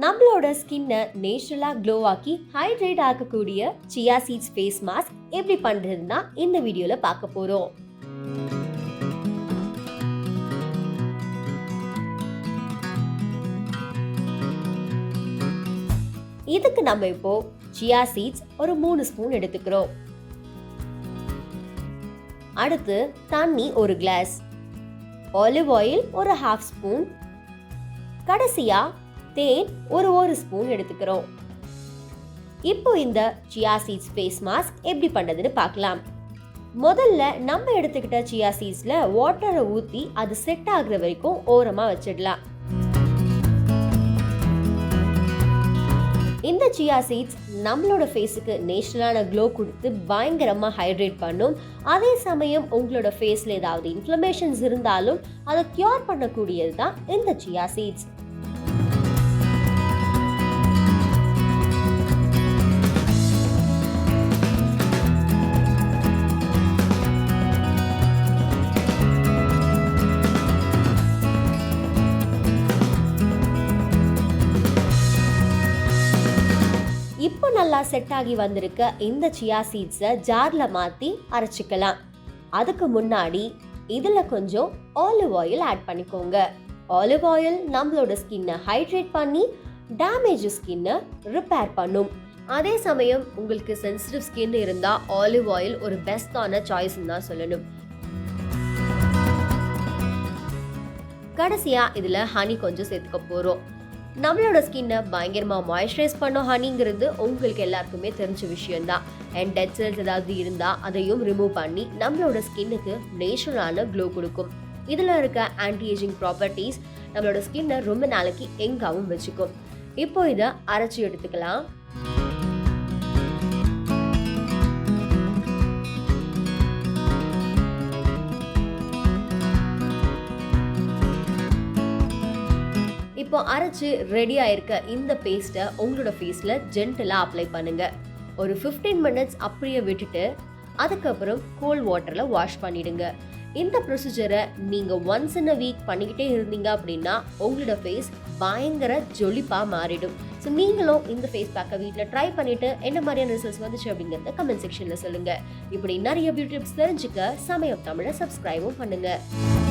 நம்மளோட ஸ்கின்னை நேச்சுரலாக க்ளோ ஆக்கி ஹைட்ரேட் ஆக்கக்கூடிய சியா சீட்ஸ் ஃபேஸ் மாஸ்க் எப்படி பண்ணுறதுன்னா இந்த வீடியோவில் பார்க்க போகிறோம். இதுக்கு நம்ம இப்போ சியா சீட்ஸ் ஒரு 3 ஸ்பூன் எடுத்துக்கிறோம். அடுத்து தண்ணி ஒரு கிளாஸ், ஆலிவ் ஆயில் ஒரு 1/2 ஸ்பூன், கடைசியா தேன் ஒரு ஸ்பூன் எடுத்துக்கிறோம். இப்போ இந்த சியா சீட்ஸ் ஃபேஸ் மாஸ்க் எப்படி பண்றதுன்னு பார்க்கலாம். முதல்ல நம்ம எடுத்துக்கிட்ட சியா சீட்ஸ்ல வாட்டரை ஊத்தி அது செட் ஆகுற வரைக்கும் ஓரமா வச்சிடலாம். இந்த சியா சீட்ஸ் நம்மளோட ஃபேஸுக்கு நேச்சுரலான க்ளோ கொடுத்து பயங்கரமா ஹைட்ரேட் பண்ணும். அதே சமயம் உங்களோட ஃபேஸ்ல ஏதாவது இன்ஃப்ளமேஷன்ஸ் இருந்தாலும் அதை கியூர் பண்ணக்கூடியது தான் இந்த சியா சீட்ஸ். இப்போ நல்லா செட் ஆகி வந்திருக்க இந்த சியா சீட்ஸை ஜார்ல மாத்தி அரைச்சிக்கலாம். அதுக்கு முன்னாடி இதுல கொஞ்சம் ஆலிவ் ஆயில் ஆட் பண்ணிக்கோங்க. ஆலிவ் ஆயில் நம்மளோட ஸ்கின்னை ஹைட்ரேட் பண்ணி டேமேஜ் ஸ்கின்னை ரிப்பேர் பண்ணும். அதே சமயம் உங்களுக்கு சென்சிட்டிவ் ஸ்கின் இருந்தா ஆலிவ் ஆயில் ஒரு பெஸ்டான சாய்ஸ் தான் சொல்லணும். கடைசியா இதுல ஹனி கொஞ்சம் சேர்த்துக்க போறோம். நம்மளோட ஸ்கின்னை பயங்கரமாக மாய்ஸ்சரைஸ் பண்ணோம். ஹனிங்கிறது உங்களுக்கு எல்லாருக்குமே தெரிஞ்ச விஷயம்தான். அண்ட் டெட் செல்ஸ் ஏதாவது இருந்தால் அதையும் ரிமூவ் பண்ணி நம்மளோட ஸ்கின்னுக்கு நேச்சுரலான க்ளோ கொடுக்கும். இதில் இருக்க ஆன்டி ஏஜிங் ப்ராப்பர்ட்டிஸ் நம்மளோட ஸ்கின்னை ரொம்ப நாளைக்கு எங்காவும் வச்சுக்கும். இப்போ இதை அரைச்சி எடுத்துக்கலாம். இப்போ அரைச்சு ரெடி ஆயிருக்க இந்த பேஸ்ட்டை உங்களோட ஃபேஸில் ஜென்டலாக அப்ளை பண்ணுங்க. ஒரு 15 மினிட்ஸ் அப்படியே விட்டுட்டு அதுக்கப்புறம் கோல்ட் வாட்டரில் வாஷ் பண்ணிடுங்க. இந்த ப்ரொசீஜரை நீங்கள் ஒன்ஸ் இன் அ வீக் பண்ணிக்கிட்டே இருந்தீங்க அப்படின்னா உங்களோட ஃபேஸ் பயங்கர ஜொலிப்பாக மாறிடும். ஸோ நீங்களும் இந்த ஃபேஸ் பேக்கை வீட்டில் ட்ரை பண்ணிட்டு என்ன மாதிரியான ரிசல்ட்ஸ் வந்துச்சு அப்படிங்கிறத கமெண்ட் செக்ஷனில் சொல்லுங்கள். இப்படி நிறைய பியூட்டி டிப்ஸ் தெரிஞ்சுக்க சமயம் தமிழை சப்ஸ்கிரைபும் பண்ணுங்கள்.